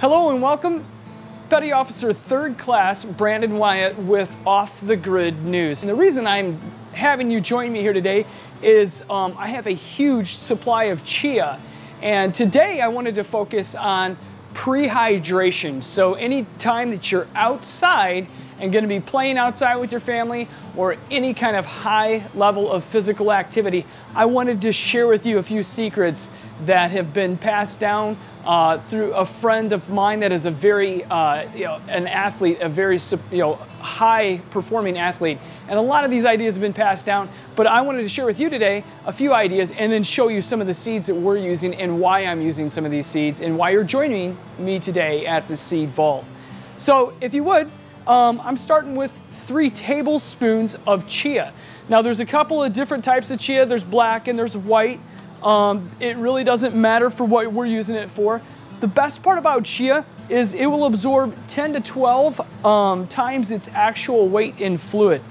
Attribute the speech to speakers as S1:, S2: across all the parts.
S1: Hello and welcome. Petty Officer 3rd Class Brandon Wyatt with Off the Grid News. And the reason I'm having you join me here today is I have a huge supply of chia. And today I wanted to focus on pre-hydration. So any time that you're outside and going to be playing outside with your family or any kind of high level of physical activity, I wanted to share with you a few secrets that have been passed down through a friend of mine that is a very, an athlete, a very, high performing athlete. And a lot of these ideas have been passed down, but I wanted to share with you today a few ideas and then show you some of the seeds that we're using and why I'm using some of these seeds and why you're joining me today at the Seed Vault. So if you would, I'm starting with 3 tablespoons of chia. Now there's a couple of different types of chia. There's black and there's white. It really doesn't matter for what we're using it for. The best part about chia is it will absorb 10 to 12 times its actual weight in fluid.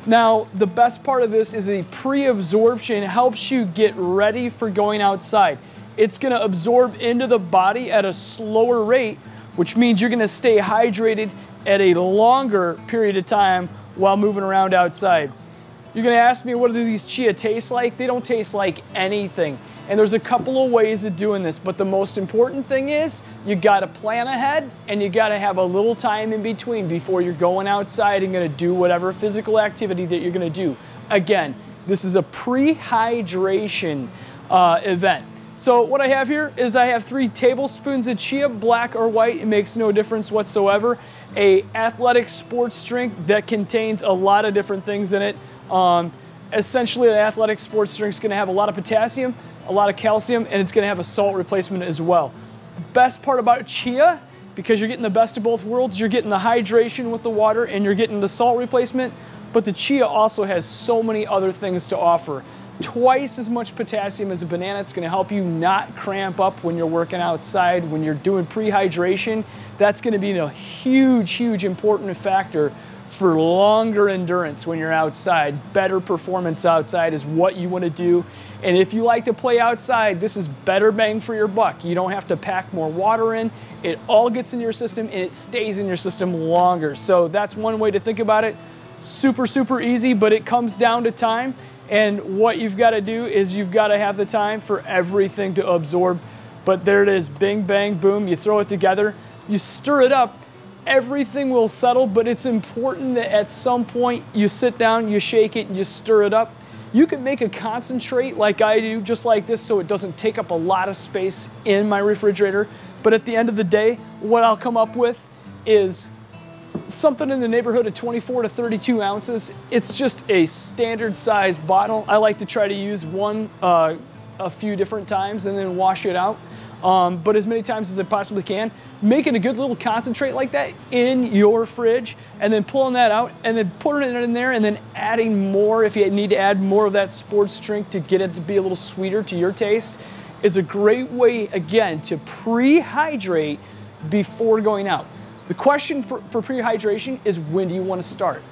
S1: Now, the best part of this is a pre-absorption helps you get ready for going outside. It's going to absorb into the body at a slower rate, which means you're going to stay hydrated at a longer period of time while moving around outside. You're going to ask me, what do these chia taste like? They don't taste like anything. And there's a couple of ways of doing this, but the most important thing is you got to plan ahead and you got to have a little time in between before you're going outside and going to do whatever physical activity that you're going to do. Again, this is a pre-hydration event. So what I have here is I have 3 tablespoons of chia, black or white. It makes no difference whatsoever. A athletic sports drink that contains a lot of different things in it. Essentially, an athletic sports drink is going to have a lot of potassium, a lot of calcium, and it's going to have a salt replacement as well. The best part about chia, because you're getting the best of both worlds, you're getting the hydration with the water and you're getting the salt replacement, but the chia also has so many other things to offer. Twice as much potassium as a banana. It's going to help you not cramp up when you're working outside, when you're doing pre-hydration. That's going to be a huge, huge important factor for longer endurance when you're outside. Better performance outside is what you want to do. And if you like to play outside, this is better bang for your buck. You don't have to pack more water in. It all gets in your system and it stays in your system longer. So that's one way to think about it. Super, super easy, but it comes down to time. And what you've got to do is you've got to have the time for everything to absorb. But there it is, bing, bang, boom. You throw it together, you stir it up. Everything will settle, but it's important that at some point you sit down, you shake it, and you stir it up. You can make a concentrate like I do, just like this, so it doesn't take up a lot of space in my refrigerator. But at the end of the day, what I'll come up with is something in the neighborhood of 24 to 32 ounces. It's just a standard size bottle. I like to try to use one a few different times and then wash it out. But as many times as I possibly can, making a good little concentrate like that in your fridge and then pulling that out and then putting it in there and then adding more if you need to add more of that sports drink to get it to be a little sweeter to your taste is a great way, again, to pre-hydrate before going out. The question for pre-hydration is, when do you want to start?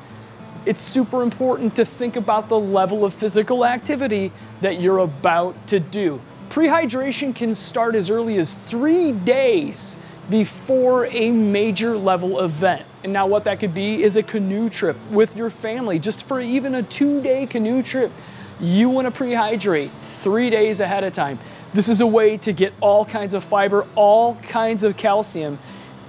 S1: It's super important to think about the level of physical activity that you're about to do. Pre-hydration can start as early as 3 days before a major level event. And now what that could be is a canoe trip with your family, just for even a 2-day canoe trip. You want to pre-hydrate 3 days ahead of time. This is a way to get all kinds of fiber, all kinds of calcium,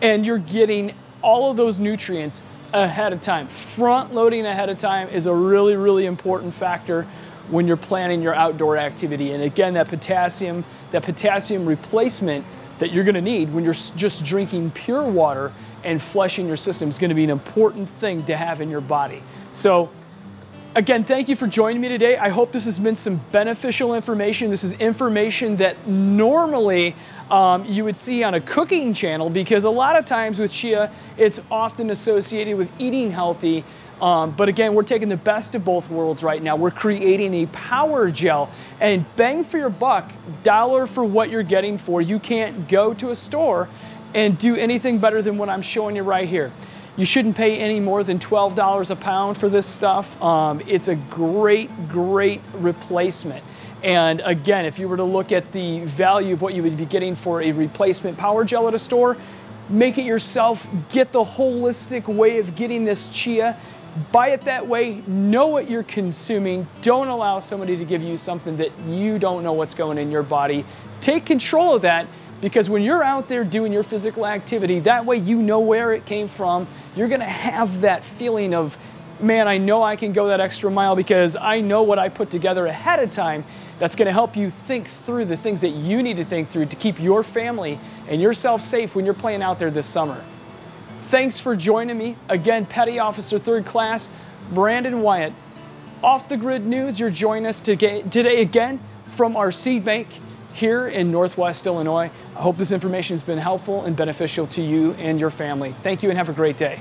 S1: and you're getting all of those nutrients ahead of time. Front loading ahead of time is a really, really important factor when you're planning your outdoor activity. And again, that potassium replacement that you're going to need when you're just drinking pure water and flushing your system is going to be an important thing to have in your body. So again, thank you for joining me today. I hope this has been some beneficial information. This is information that normally you would see on a cooking channel, because a lot of times with chia, it's often associated with eating healthy. But again, we're taking the best of both worlds right now. We're creating a power gel, and bang for your buck, dollar for what you're getting for. You can't go to a store and do anything better than what I'm showing you right here. You shouldn't pay any more than $12 a pound for this stuff. It's a great, great replacement. And again, if you were to look at the value of what you would be getting for a replacement power gel at a store, make it yourself, get the holistic way of getting this chia. Buy it that way, know what you're consuming. Don't allow somebody to give you something that you don't know what's going in your body. Take control of that, because when you're out there doing your physical activity, that way you know where it came from. You're gonna have that feeling of, man, I know I can go that extra mile because I know what I put together ahead of time. That's gonna help you think through the things that you need to think through to keep your family and yourself safe when you're playing out there this summer. Thanks for joining me. Again, Petty Officer 3rd Class Brandon Wyatt. Off the Grid News, you're joining us today again from our seed bank here in Northwest Illinois. I hope this information has been helpful and beneficial to you and your family. Thank you and have a great day.